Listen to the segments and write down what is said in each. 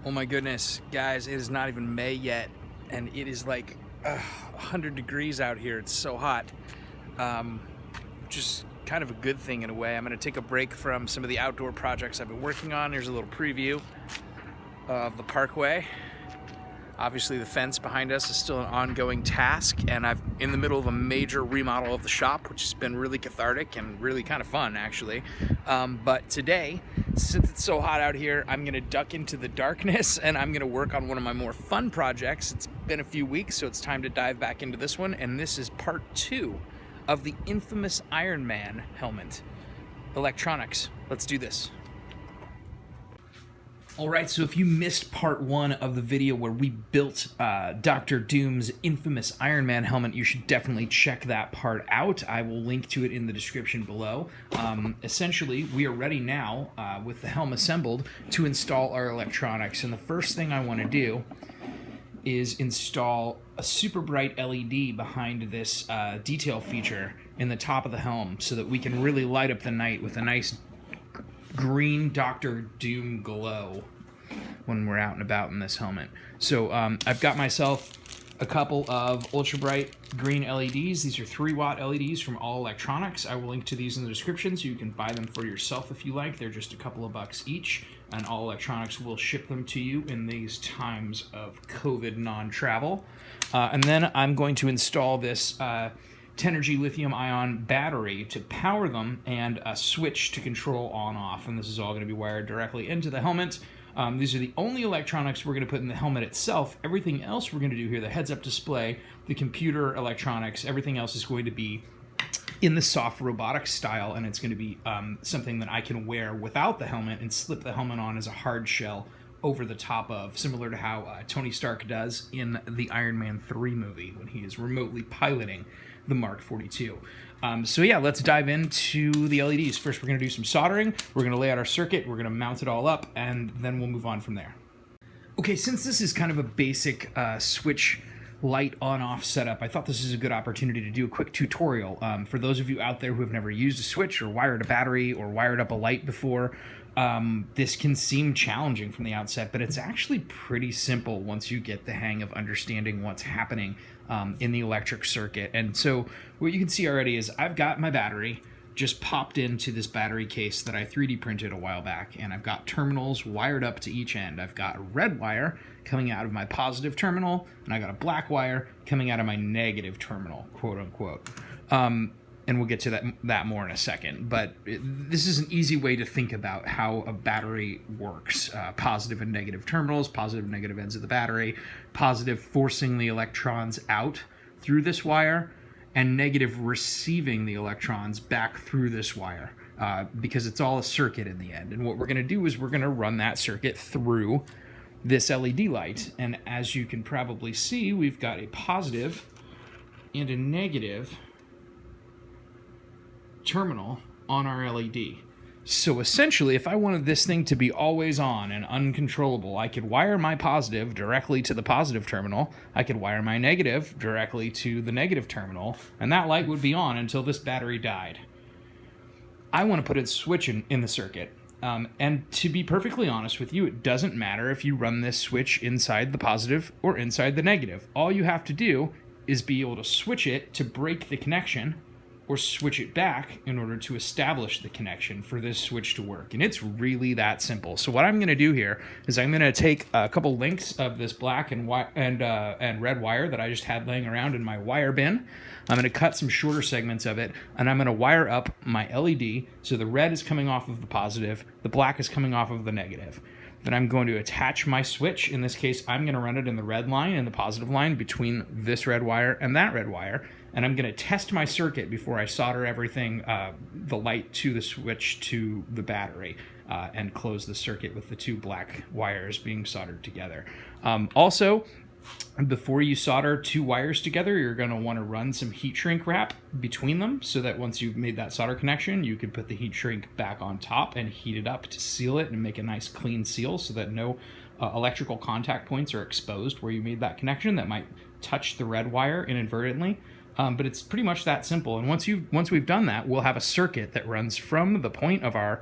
Oh my goodness, guys, it is not even May yet, and it is like 100 degrees out here. It's so hot. Just kind of a good thing in a way. I'm going to take a break from some of the outdoor projects I've been working on. Here's a little preview of the parkway. Obviously the fence behind us is still an ongoing task, and I'm in the middle of a major remodel of the shop, which has been really cathartic and really kind of fun, actually. But today, since it's so hot out here, I'm gonna duck into the darkness and I'm gonna work on one of my more fun projects. It's been a few weeks, so it's time to dive back into this one, and this is part 2 of the infamous Iron Man helmet. Electronics. Let's do this. Alright, so if you missed part 1 of the video where we built Dr. Doom's infamous Iron Man helmet, you should definitely check that part out. I will link to it in the description below. Essentially, we are ready now, with the helm assembled, to install our electronics. And the first thing I want to do is install a super bright LED behind this detail feature in the top of the helm so that we can really light up the night with a nice green Dr. Doom glow when we're out and about in this helmet. So I've got myself a couple of ultra bright green LEDs. These are 3-watt LEDs from All Electronics. I will link to these in the description so you can buy them for yourself if you like. They're just a couple of bucks each, and All Electronics will ship them to you in these times of COVID non-travel. And then I'm going to install this Tenergy lithium-ion battery to power them, and a switch to control on-off, and this is all going to be wired directly into the helmet. These are the only electronics we're going to put in the helmet itself. Everything else we're going to do here, the heads-up display, the computer electronics, everything else is going to be in the Soft Robotics style, and it's going to be something that I can wear without the helmet and slip the helmet on as a hard shell over the top of, similar to how Tony Stark does in the Iron Man 3 movie when he is remotely piloting the Mark 42. So yeah, let's dive into the LEDs. First, we're going to do some soldering. We're going to lay out our circuit. We're going to mount it all up, and then we'll move on from there. Okay, since this is kind of a basic switch light on-off setup, I thought this is a good opportunity to do a quick tutorial. For those of you out there who have never used a switch or wired a battery or wired up a light before, this can seem challenging from the outset, but it's actually pretty simple once you get the hang of understanding what's happening in the electric circuit. And so what you can see already is I've got my battery just popped into this battery case that I 3D printed a while back, and I've got terminals wired up to each end. I've got a red wire coming out of my positive terminal, and I got a black wire coming out of my negative terminal, quote unquote. And we'll get to that more in a second. But this is an easy way to think about how a battery works. Positive and negative terminals, positive and negative ends of the battery, positive forcing the electrons out through this wire, and negative receiving the electrons back through this wire, because it's all a circuit in the end. And what we're going to do is we're going to run that circuit through this LED light. And as you can probably see, we've got a positive and a negative terminal on our LED. So essentially, if I wanted this thing to be always on and uncontrollable, I could wire my positive directly to the positive terminal, I could wire my negative directly to the negative terminal, and that light would be on until this battery died. I want to put a switch in the circuit. And to be perfectly honest with you, it doesn't matter if you run this switch inside the positive or inside the negative. All you have to do is be able to switch it to break the connection, or switch it back in order to establish the connection for this switch to work. And it's really that simple. So what I'm going to do here is I'm going to take a couple links of this black and red wire that I just had laying around in my wire bin. I'm going to cut some shorter segments of it, and I'm going to wire up my LED so the red is coming off of the positive, the black is coming off of the negative. Then I'm going to attach my switch. In this case, I'm going to run it in the red line and the positive line between this red wire and that red wire. And I'm going to test my circuit before I solder everything, the light to the switch to the battery, and close the circuit with the two black wires being soldered together. Also, before you solder two wires together, you're going to want to run some heat shrink wrap between them so that once you've made that solder connection, you can put the heat shrink back on top and heat it up to seal it and make a nice clean seal so that no electrical contact points are exposed where you made that connection that might touch the red wire inadvertently. But it's pretty much that simple. And once we've done that, we'll have a circuit that runs from the point of our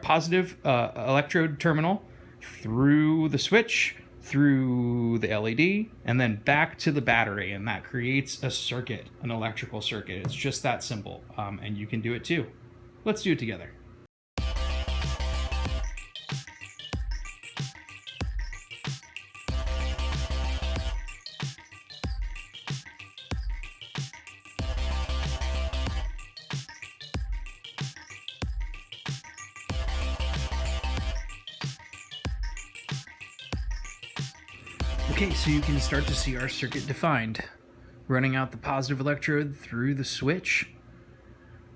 positive electrode terminal through the switch, through the LED, and then back to the battery, and that creates a circuit, an electrical circuit. It's just that simple, and you can do it too. Let's do it together. Okay, so you can start to see our circuit defined. Running out the positive electrode through the switch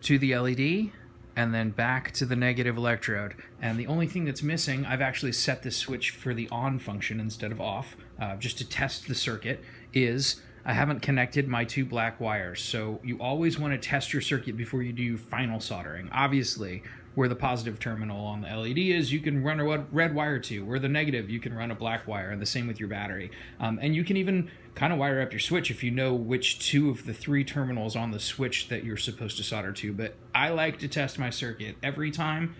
to the LED, and then back to the negative electrode. And the only thing that's missing, I've actually set this switch for the on function instead of off, just to test the circuit, is I haven't connected my 2 black wires. So you always want to test your circuit before you do final soldering. Obviously, where the positive terminal on the LED is, you can run a red wire to. Where the negative, you can run a black wire, and the same with your battery. And you can even kind of wire up your switch if you know which 2 of the 3 terminals on the switch that you're supposed to solder to. But I like to test my circuit every time.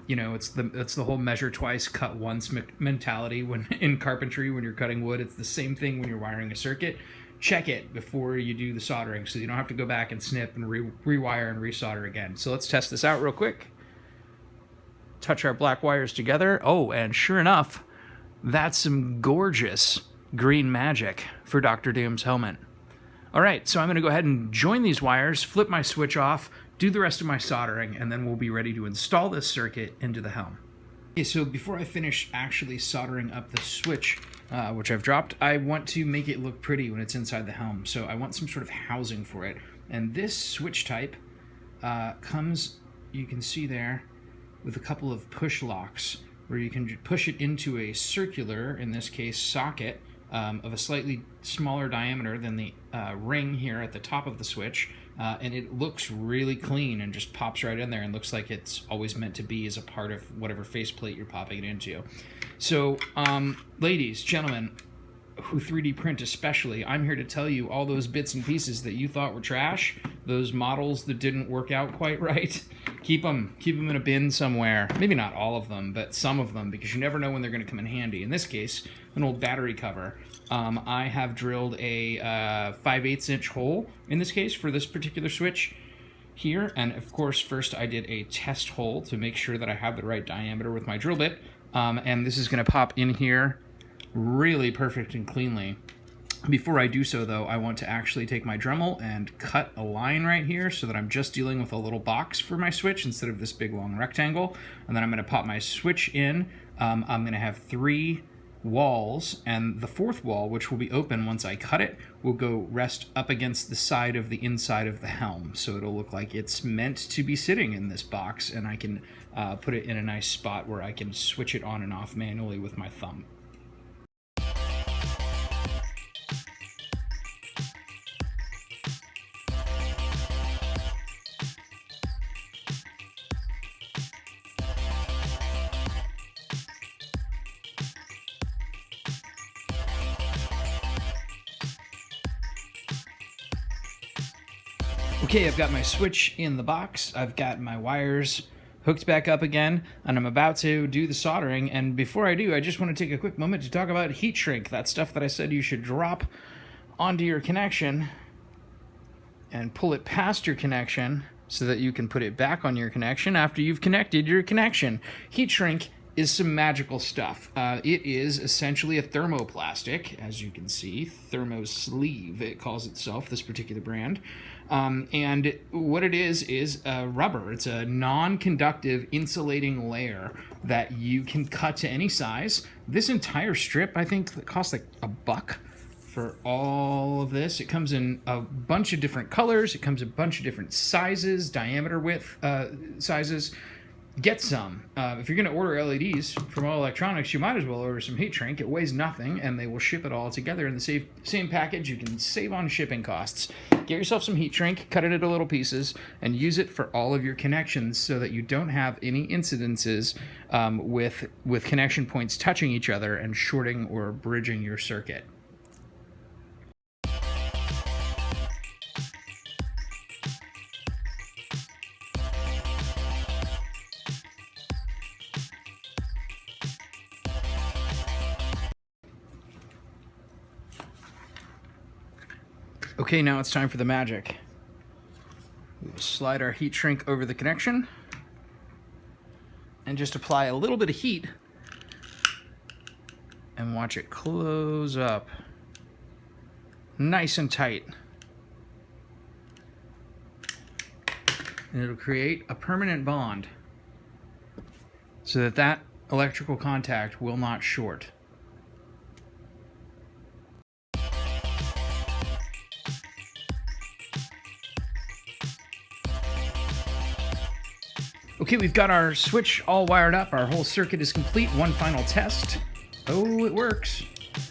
You know, it's the whole measure twice, cut once mentality when in carpentry, when you're cutting wood. It's the same thing when you're wiring a circuit. Check it before you do the soldering so you don't have to go back and snip and rewire and resolder again. So let's test this out real quick. Touch our black wires together. Oh, and sure enough, that's some gorgeous green magic for Dr. Doom's helmet. All right, so I'm going to go ahead and join these wires, flip my switch off, do the rest of my soldering, and then we'll be ready to install this circuit into the helm. Okay, so before I finish actually soldering up the switch, which I've dropped, I want to make it look pretty when it's inside the helm. So I want some sort of housing for it. And this switch type comes, you can see there, with a couple of push locks where you can push it into a circular, in this case, socket of a slightly smaller diameter than the ring here at the top of the switch. And it looks really clean and just pops right in there and looks like it's always meant to be as a part of whatever faceplate you're popping it into. So, ladies, gentlemen, who 3D print especially, I'm here to tell you all those bits and pieces that you thought were trash, those models that didn't work out quite right, keep them in a bin somewhere. Maybe not all of them, but some of them, because you never know when they're going to come in handy. In this case, an old battery cover. I have drilled a 5/8 inch hole, in this case, for this particular switch here. And of course, first I did a test hole to make sure that I have the right diameter with my drill bit. And this is going to pop in here really perfect and cleanly. Before I do so, though, I want to actually take my Dremel and cut a line right here so that I'm just dealing with a little box for my switch instead of this big long rectangle. And then I'm going to pop my switch in. I'm going to have 3 walls, and the 4th wall, which will be open once I cut it, will go rest up against the side of the inside of the helm. So it'll look like it's meant to be sitting in this box, and I can put it in a nice spot where I can switch it on and off manually with my thumb. Okay, I've got my switch in the box, I've got my wires hooked back up again, and I'm about to do the soldering. And before I do, I just want to take a quick moment to talk about Heatshrink, that stuff that I said you should drop onto your connection and pull it past your connection so that you can put it back on your connection after you've connected your connection. Heatshrink is some magical stuff. It is essentially a thermoplastic, as you can see, thermosleeve, it calls itself, this particular brand. And what it is rubber. It's a non-conductive insulating layer that you can cut to any size. This entire strip, I think, costs like $1 for all of this. It comes in a bunch of different colors. It comes in a bunch of different sizes, diameter, width, sizes. Get some. If you're going to order LEDs from All Electronics, you might as well order some Heatshrink. It weighs nothing, and they will ship it all together in the same package. You can save on shipping costs. Get yourself some Heatshrink, cut it into little pieces, and use it for all of your connections so that you don't have any incidences with connection points touching each other and shorting or bridging your circuit. Okay, now it's time for the magic. We'll slide our heat shrink over the connection and just apply a little bit of heat and watch it close up nice and tight. And it'll create a permanent bond so that that electrical contact will not short. Okay, we've got our switch all wired up. Our whole circuit is complete. One final test. Oh, it works.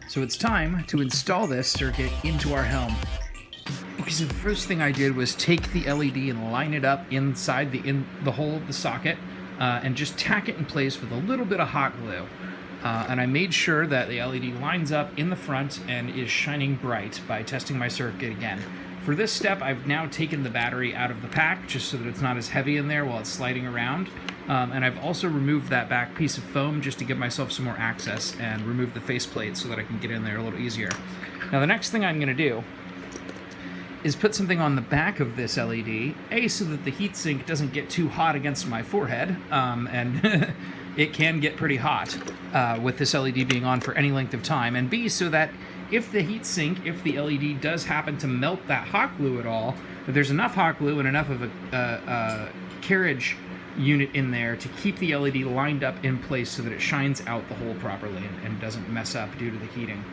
So it's time to install this circuit into our Helm. Okay, so the first thing I did was take the LED and line it up inside the hole of the socket and just tack it in place with a little bit of hot glue. And I made sure that the LED lines up in the front and is shining bright by testing my circuit again. For this step, I've now taken the battery out of the pack just so that it's not as heavy in there while it's sliding around. And I've also removed that back piece of foam just to give myself some more access and remove the faceplate so that I can get in there a little easier. Now the next thing I'm going to do is put something on the back of this LED, so that the heatsink doesn't get too hot against my forehead, and it can get pretty hot with this LED being on for any length of time, and B, so that if the LED does happen to melt that hot glue at all, that there's enough hot glue and enough of a carriage unit in there to keep the LED lined up in place so that it shines out the hole properly and doesn't mess up due to the heating.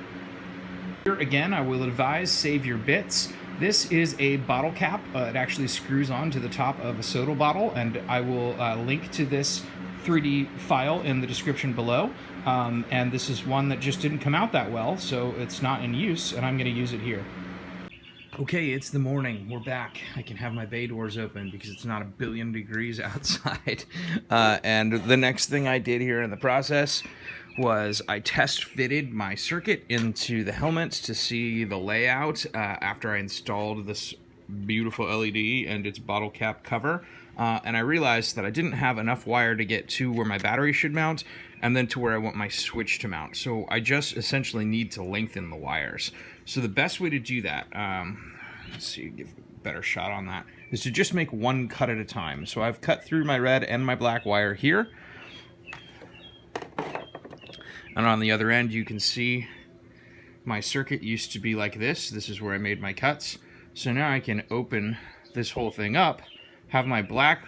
Here again, I will advise, save your bits. This is a bottle cap. It actually screws on to the top of a soda bottle, and I will link to this 3D file in the description below. And this is one that just didn't come out that well, so it's not in use, and I'm going to use it here. Okay, it's the morning. We're back. I can have my bay doors open because it's not 1,000,000,000 degrees outside. And the next thing I did here in the process was I test fitted my circuit into the helmet to see the layout after I installed this beautiful LED and its bottle cap cover. And I realized that I didn't have enough wire to get to where my battery should mount and then to where I want my switch to mount. So I just essentially need to lengthen the wires. So the best way to do that, let's see, give a better shot on that, is to just make one cut at a time. So I've cut through my red and my black wire here. And on the other end, you can see my circuit used to be like this. This is where I made my cuts. So now I can open this whole thing up, have my black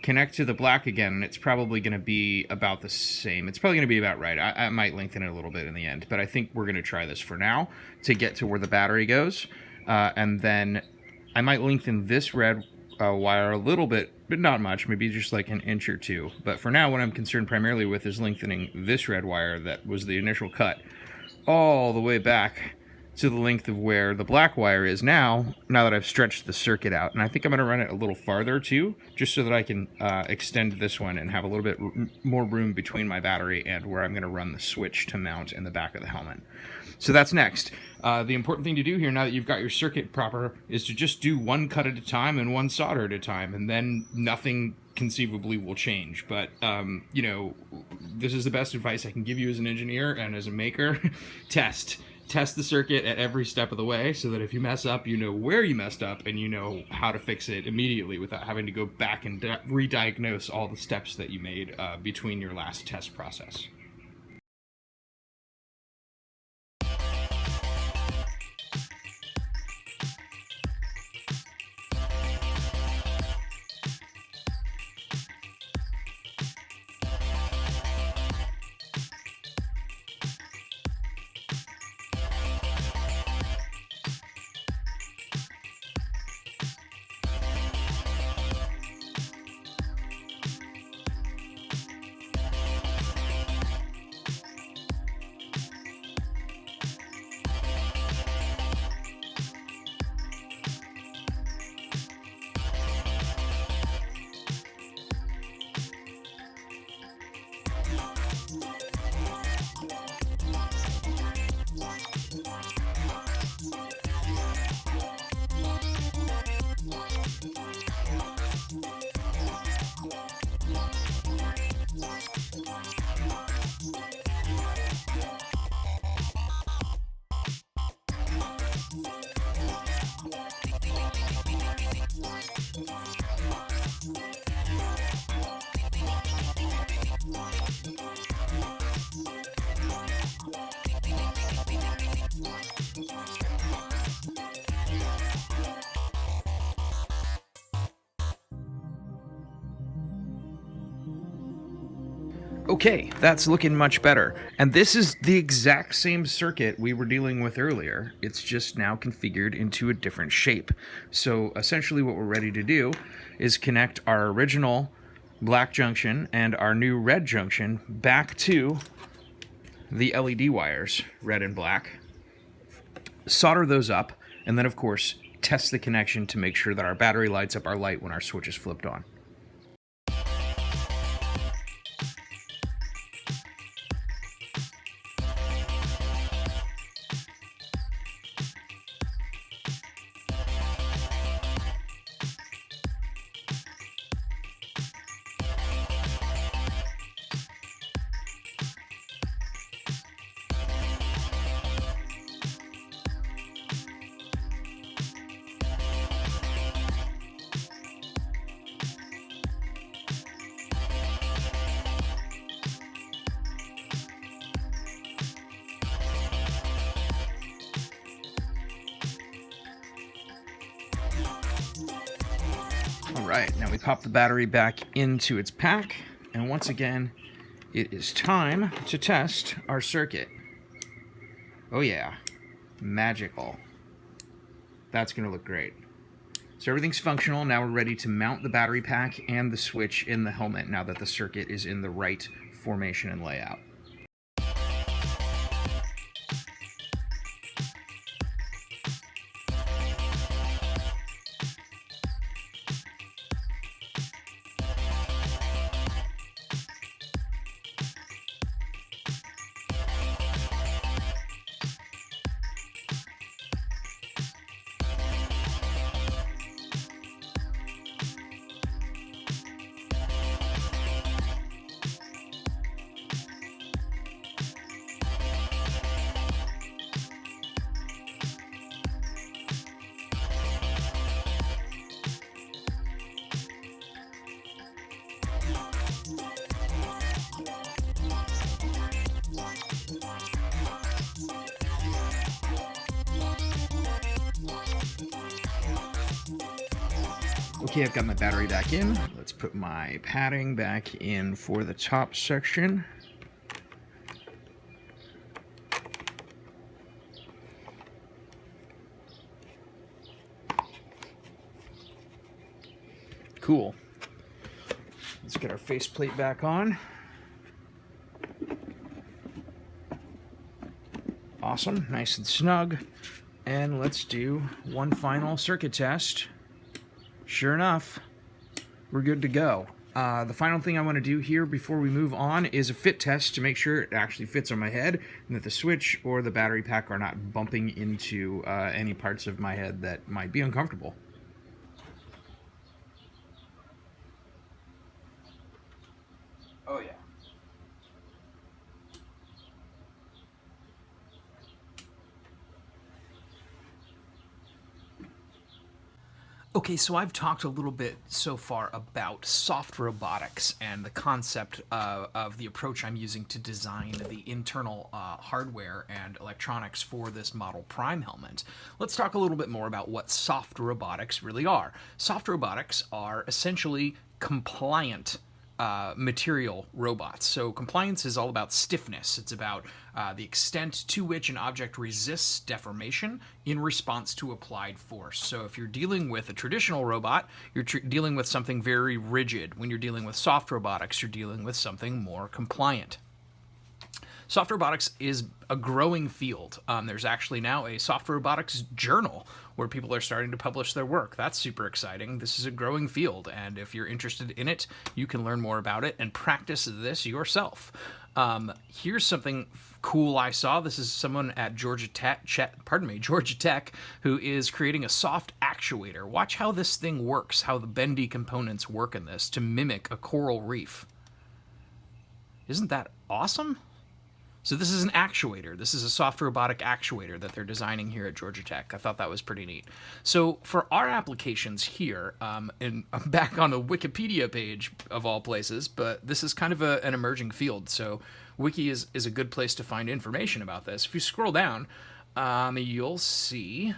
connect to the black again, and it's probably going to be about the same. It's probably going to be about right. I might lengthen it a little bit in the end, but I think we're going to try this for now to get to where the battery goes. And then I might lengthen this red wire a little bit, but not much, maybe just like an inch or two. But for now, what I'm concerned primarily with is lengthening this red wire that was the initial cut all the way back to the length of where the black wire is now that I've stretched the circuit out. And I think I'm going to run it a little farther too, just so that I can extend this one and have a little bit more room between my battery and where I'm going to run the switch to mount in the back of the helmet. So that's next. The important thing to do here, now that you've got your circuit proper, is to just do one cut at a time and one solder at a time, and then nothing conceivably will change. But, you know, this is the best advice I can give you as an engineer and as a maker. Test the circuit at every step of the way so that if you mess up, you know where you messed up and you know how to fix it immediately without having to go back and re-diagnose all the steps that you made between your last test process. Okay, that's looking much better. And this is the exact same circuit we were dealing with earlier. It's just now configured into a different shape. So essentially what we're ready to do is connect our original black junction and our new red junction back to the LED wires, red and black. Solder those up, and then of course test the connection to make sure that our battery lights up our light when our switch is flipped on. Alright, now we pop the battery back into its pack, and once again, it is time to test our circuit. Oh yeah, magical. That's going to look great. So everything's functional. Now we're ready to mount the battery pack and the switch in the helmet now that the circuit is in the right formation and layout. Okay, I've got my battery back in. Let's put my padding back in for the top section. Cool. Let's get our faceplate back on. Awesome, nice and snug. And let's do one final circuit test. Sure enough, we're good to go. The final thing I want to do here before we move on is a fit test to make sure it actually fits on my head and that the switch or the battery pack are not bumping into any parts of my head that might be uncomfortable. Oh yeah. Okay, so I've talked a little bit so far about soft robotics and the concept of the approach I'm using to design the internal hardware and electronics for this Model Prime helmet. Let's talk a little bit more about what soft robotics really are. Soft robotics are essentially compliant material robots. So compliance is all about stiffness. It's about the extent to which an object resists deformation in response to applied force. So if you're dealing with a traditional robot, you're dealing with something very rigid. When you're dealing with soft robotics, you're dealing with something more compliant. Soft robotics is a growing field. There's actually now a soft robotics journal where people are starting to publish their work. That's super exciting. This is a growing field, and if you're interested in it, you can learn more about it and practice this yourself. Here's something cool I saw. This is someone at Georgia Tech, who is creating a soft actuator. Watch how this thing works, how the bendy components work in this to mimic a coral reef. Isn't that awesome? So this is an actuator. This is a soft robotic actuator that they're designing here at Georgia Tech. I thought that was pretty neat. So for our applications here, and I'm back on the Wikipedia page of all places, but this is kind of an emerging field. So Wiki is a good place to find information about this. If you scroll down, you'll see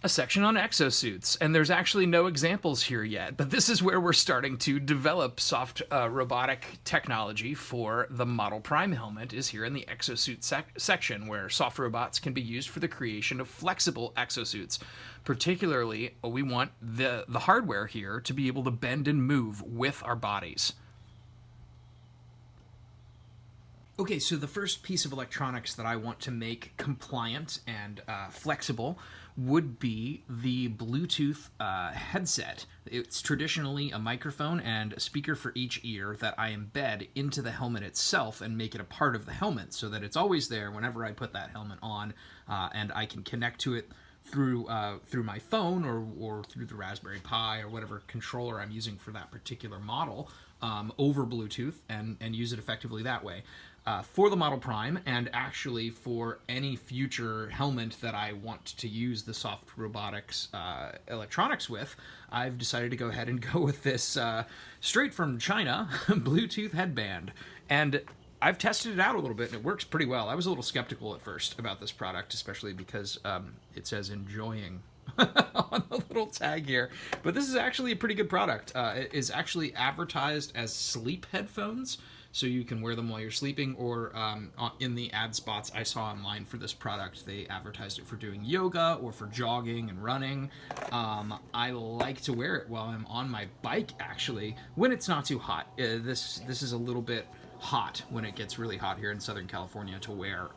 a section on exosuits, and there's actually no examples here yet, but this is where we're starting to develop soft robotic technology for the Model Prime helmet, is here in the exosuit section, where soft robots can be used for the creation of flexible exosuits. Particularly, we want the hardware here to be able to bend and move with our bodies. Okay, so the first piece of electronics that I want to make compliant and flexible would be the Bluetooth headset. It's traditionally a microphone and a speaker for each ear that I embed into the helmet itself and make it a part of the helmet so that it's always there whenever I put that helmet on, and I can connect to it through my phone or through the Raspberry Pi or whatever controller I'm using for that particular model over Bluetooth and use it effectively that way. For the Model Prime, and actually for any future helmet that I want to use the Soft Robotics electronics with, I've decided to go ahead and go with this straight from China Bluetooth headband. And I've tested it out a little bit, and it works pretty well. I was a little skeptical at first about this product, especially because it says enjoying on the little tag here. But this is actually a pretty good product. It is actually advertised as sleep headphones, so you can wear them while you're sleeping, or in the ad spots I saw online for this product, they advertised it for doing yoga or for jogging and running. I like to wear it while I'm on my bike, actually, when it's not too hot. This is a little bit hot when it gets really hot here in Southern California to wear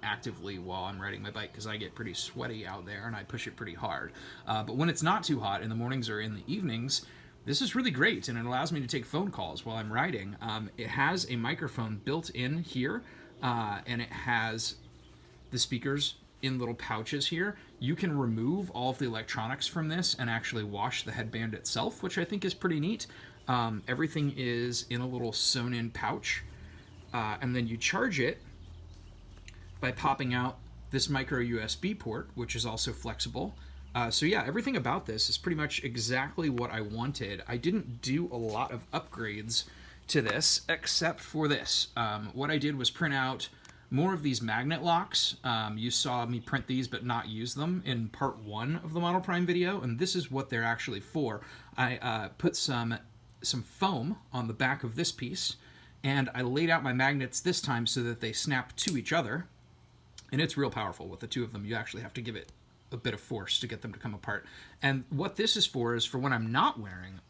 actively while I'm riding my bike, because I get pretty sweaty out there and I push it pretty hard. But when it's not too hot in the mornings or in the evenings, this is really great, and it allows me to take phone calls while I'm riding. It has a microphone built in here, and it has the speakers in little pouches here. You can remove all of the electronics from this and actually wash the headband itself, which I think is pretty neat. Everything is in a little sewn-in pouch, and then you charge it by popping out this micro USB port, which is also flexible. So yeah, everything about this is pretty much exactly what I wanted. I didn't do a lot of upgrades to this, except for this. What I did was print out more of these magnet locks. You saw me print these but not use them in part 1 of the Model Prime video, and this is what they're actually for. I put some foam on the back of this piece, and I laid out my magnets this time so that they snap to each other, and it's real powerful. With the two of them, you actually have to give it a bit of force to get them to come apart. And what this is for when I'm not wearing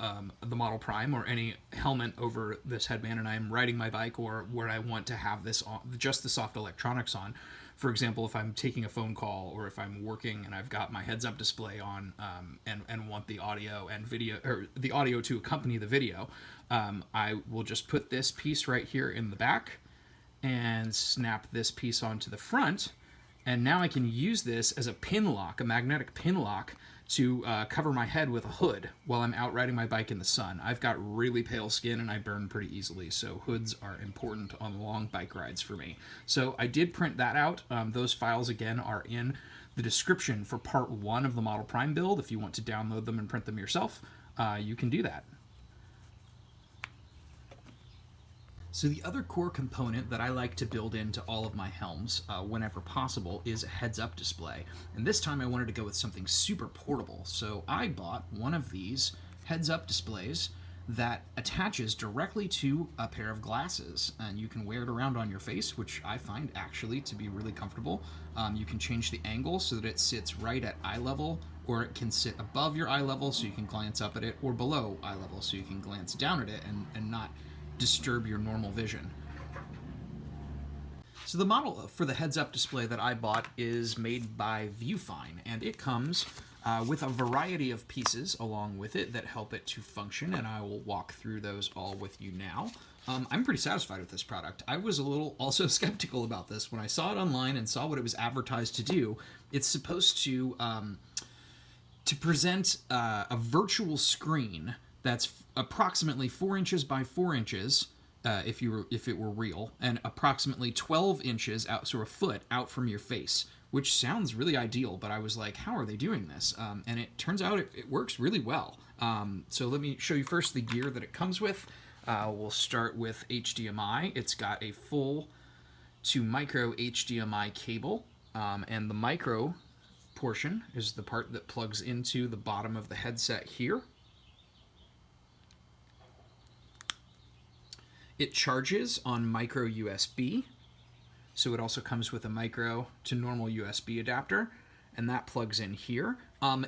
the Model Prime or any helmet over this headband and I'm riding my bike, or where I want to have this on, just the soft electronics on. For example, if I'm taking a phone call, or if I'm working and I've got my heads-up display on and want the audio and video, or the audio to accompany the video, I will just put this piece right here in the back and snap this piece onto the front. And now I can use this as a pin lock, a magnetic pin lock, to cover my head with a hood while I'm out riding my bike in the sun. I've got really pale skin and I burn pretty easily, so hoods are important on long bike rides for me. So I did print that out. Those files, again, are in the description for part 1 of the Model Prime build. If you want to download them and print them yourself, you can do that. So the other core component that I like to build into all of my helms whenever possible is a heads-up display. And this time I wanted to go with something super portable. So I bought one of these heads-up displays that attaches directly to a pair of glasses. And you can wear it around on your face, which I find actually to be really comfortable. You can change the angle so that it sits right at eye level, or it can sit above your eye level so you can glance up at it, or below eye level so you can glance down at it and not disturb your normal vision. So the model for the heads-up display that I bought is made by Viewfine, and it comes with a variety of pieces along with it that help it to function, and I will walk through those all with you now. I'm pretty satisfied with this product. I was a little also skeptical about this when I saw it online and saw what it was advertised to do. It's supposed to present a virtual screen that's approximately 4 inches by 4 inches, if it were real, and approximately 12 inches out, so a foot out from your face, which sounds really ideal. But I was like, how are they doing this? And it turns out it works really well. So let me show you first the gear that it comes with. We'll start with HDMI. It's got a full to micro HDMI cable, and the micro portion is the part that plugs into the bottom of the headset here. It charges on micro USB, so it also comes with a micro to normal USB adapter, and that plugs in here.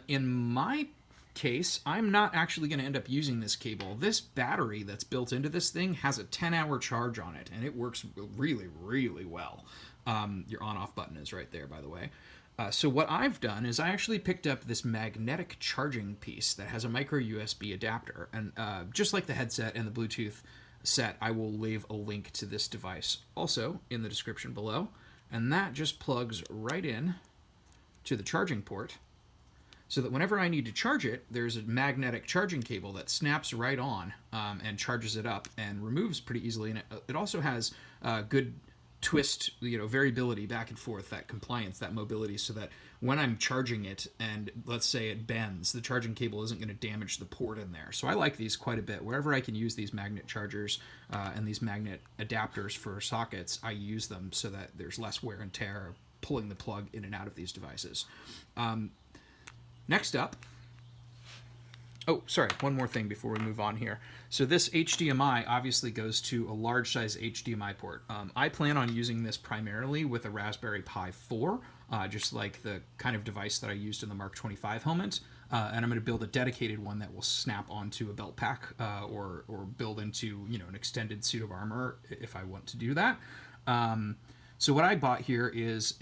In my case, I'm not actually going to end up using this cable. This battery that's built into this thing has a 10-hour charge on it, and it works really, really well. Your on-off button is right there, by the way. So what I've done is I actually picked up this magnetic charging piece that has a micro USB adapter, and just like the headset and the Bluetooth set, I will leave a link to this device also in the description below, and that just plugs right in to the charging port, so that whenever I need to charge it, there's a magnetic charging cable that snaps right on and charges it up and removes pretty easily. And it also has good twist, variability back and forth, that compliance, that mobility, so that when I'm charging it and let's say it bends, the charging cable isn't going to damage the port in there. So I like these quite a bit. Wherever I can use these magnet chargers and these magnet adapters for sockets, I use them so that there's less wear and tear pulling the plug in and out of these devices. Next up, oh, sorry, one more thing before we move on here. So this HDMI obviously goes to a large size HDMI port. I plan on using this primarily with a Raspberry Pi 4, just like the kind of device that I used in the Mark 25 helmet. And I'm going to build a dedicated one that will snap onto a belt pack or build into an extended suit of armor if I want to do that. So what I bought here is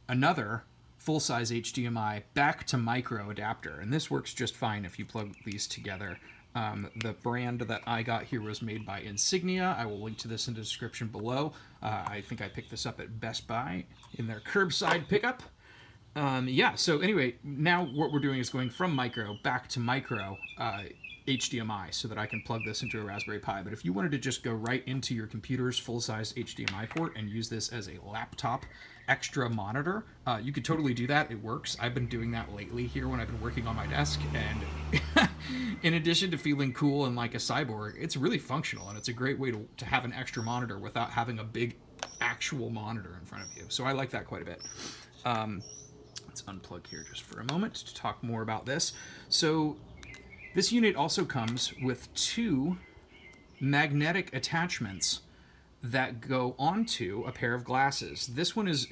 another full-size HDMI back to micro adapter, and this works just fine if you plug these together. The brand that I got here was made by Insignia. I will link to this in the description below. I think I picked this up at Best Buy in their curbside pickup. So anyway, now what we're doing is going from micro back to micro HDMI so that I can plug this into a Raspberry Pi. But if you wanted to just go right into your computer's full-size HDMI port and use this as a laptop extra monitor, you could totally do that. It works. I've been doing that lately here when I've been working on my desk, and in addition to feeling cool and like a cyborg, it's really functional, and it's a great way to have an extra monitor without having a big actual monitor in front of you. So I like that quite a bit. Let's unplug here just for a moment to talk more about this. So this unit also comes with two magnetic attachments that go onto a pair of glasses. This one is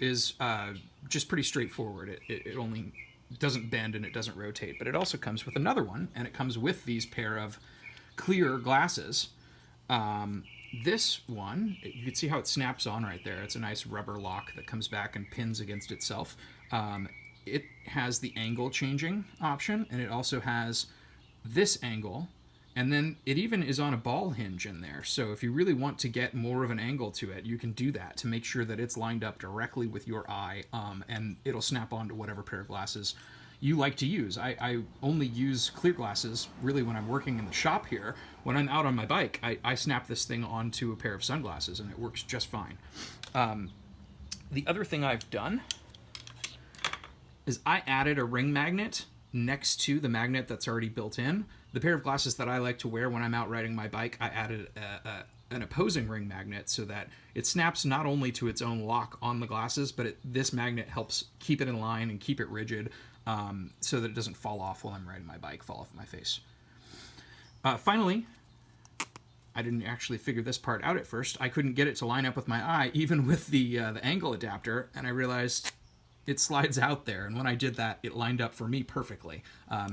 just pretty straightforward. It only doesn't bend and it doesn't rotate, but it also comes with another one, and it comes with these pair of clear glasses. This one, you can see how it snaps on right there. It's a nice rubber lock that comes back and pins against itself. It has the angle changing option, and it also has this angle, and then it even is on a ball hinge in there. So if you really want to get more of an angle to it, you can do that to make sure that it's lined up directly with your eye, and it'll snap onto whatever pair of glasses you like to use. I only use clear glasses really when I'm working in the shop here. When I'm out on my bike, I snap this thing onto a pair of sunglasses, and it works just fine. The other thing I've done is I added a ring magnet next to the magnet that's already built in. The pair of glasses that I like to wear when I'm out riding my bike, I added an opposing ring magnet so that it snaps not only to its own lock on the glasses, but this magnet helps keep it in line and keep it rigid so that it doesn't fall off while I'm riding my bike, fall off my face. Finally, I didn't actually figure this part out at first. I couldn't get it to line up with my eye, even with the angle adapter, and I realized it slides out there, and when I did that, it lined up for me perfectly.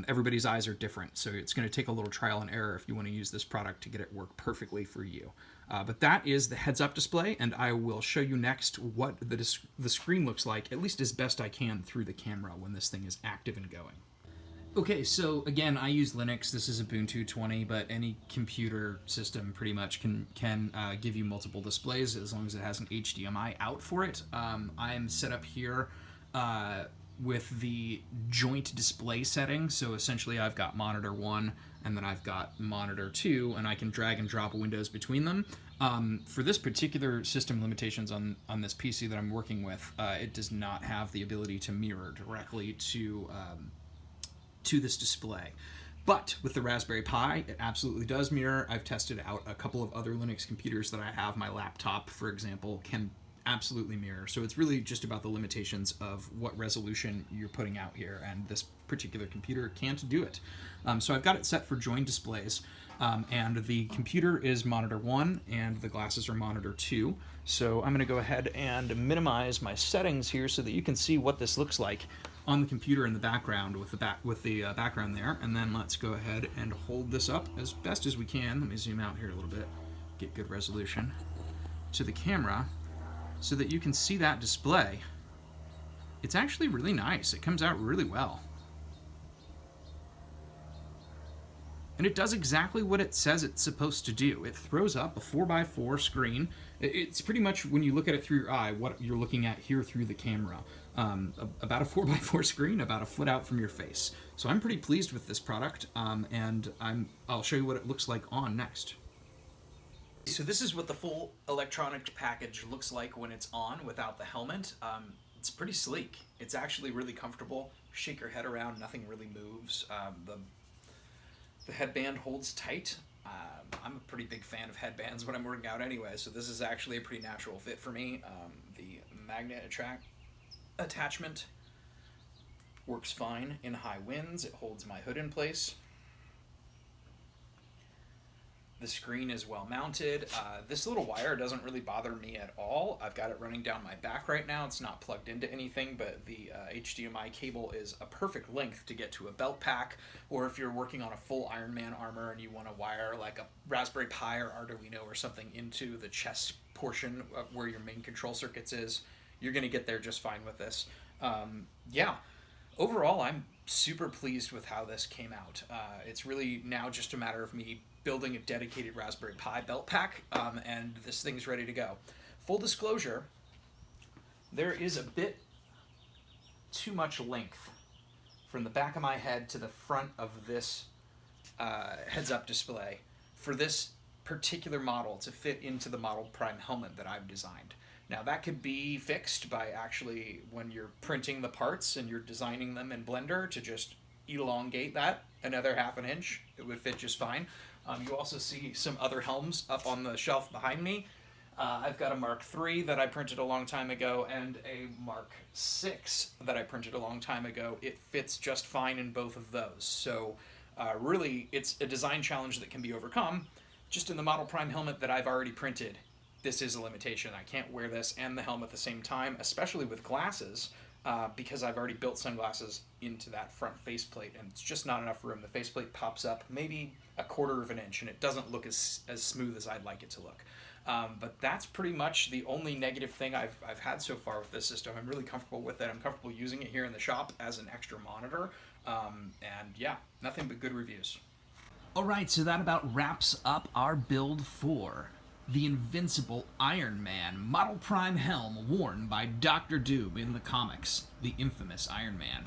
Everybody's eyes are different, so it's going to take a little trial and error if you want to use this product to get it work perfectly for you. But that is the heads-up display, and I will show you next what the screen looks like, at least as best I can through the camera when this thing is active and going. Okay, so again, I use Linux. This is Ubuntu 20, but any computer system pretty much can give you multiple displays as long as it has an HDMI out for it. I'm set up here with the joint display setting, so essentially I've got monitor 1 and then I've got monitor 2, and I can drag and drop windows between them. For this particular system limitations on this PC that I'm working with, it does not have the ability to mirror directly to this display. But with the Raspberry Pi, it absolutely does mirror. I've tested out a couple of other Linux computers that I have. My laptop, for example, can absolutely mirror. So it's really just about the limitations of what resolution you're putting out here, and this particular computer can't do it. So I've got it set for joined displays, and the computer is monitor 1 and the glasses are monitor 2. So I'm going to go ahead and minimize my settings here so that you can see what this looks like on the computer in the background with the background there. And then let's go ahead and hold this up as best as we can. Let me zoom out here a little bit, get good resolution to the camera so that you can see that display. It's actually really nice. It comes out really well. And it does exactly what it says it's supposed to do. It throws up a 4x4 screen. It's pretty much, when you look at it through your eye, what you're looking at here through the camera. About a 4x4 screen, about a foot out from your face. So I'm pretty pleased with this product, and I'll show you what it looks like on next. So this is what the full electronic package looks like when it's on without the helmet. It's pretty sleek. It's actually really comfortable. Shake your head around, nothing really moves. The headband holds tight. I'm a pretty big fan of headbands when I'm working out anyway, so this is actually a pretty natural fit for me. The magnet attachment works fine in high winds. It holds my hood in place. The screen is well mounted. This little wire doesn't really bother me at all. I've got it running down my back right now. It's not plugged into anything, but the HDMI cable is a perfect length to get to a belt pack, or if you're working on a full Iron Man armor and you want to wire like a Raspberry Pi or Arduino or something into the chest portion of where your main control circuits is, you're going to get there just fine with this. Yeah, overall, I'm super pleased with how this came out. It's really now just a matter of me building a dedicated Raspberry Pi belt pack, and this thing's ready to go. Full disclosure, there is a bit too much length from the back of my head to the front of this heads-up display for this particular model to fit into the Model Prime helmet that I've designed. Now that could be fixed by actually, when you're printing the parts and you're designing them in Blender, to just elongate that another ½ inch. It would fit just fine. You also see some other helms up on the shelf behind me. I've got a Mark III that I printed a long time ago and a Mark VI that I printed a long time ago. It fits just fine in both of those. So really, it's a design challenge that can be overcome. Just in the Model Prime helmet that I've already printed, this is a limitation. I can't wear this and the helmet at the same time, especially with glasses, because I've already built sunglasses into that front faceplate, and it's just not enough room. The faceplate pops up maybe a ½ inch, and it doesn't look as smooth as I'd like it to look. But that's pretty much the only negative thing I've had so far with this system. I'm really comfortable with it. I'm comfortable using it here in the shop as an extra monitor. And yeah, nothing but good reviews. All right, so that about wraps up our build for the invincible Iron Man Model Prime helm worn by Dr. Doom in the comics, the infamous Iron Man.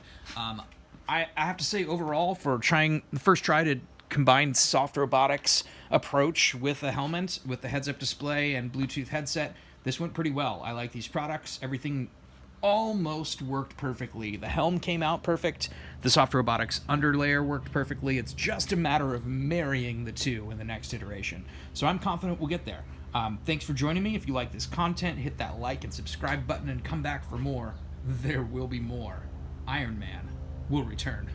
I have to say, overall, for the first try to combine Soft Robotics approach with a helmet, with the heads-up display and Bluetooth headset, this went pretty well. I like these products. Everything almost worked perfectly. The helm came out perfect. The Soft Robotics underlayer worked perfectly. It's just a matter of marrying the two in the next iteration. So I'm confident we'll get there. Thanks for joining me. If you like this content, hit that like and subscribe button and come back for more. There will be more. Iron Man will return.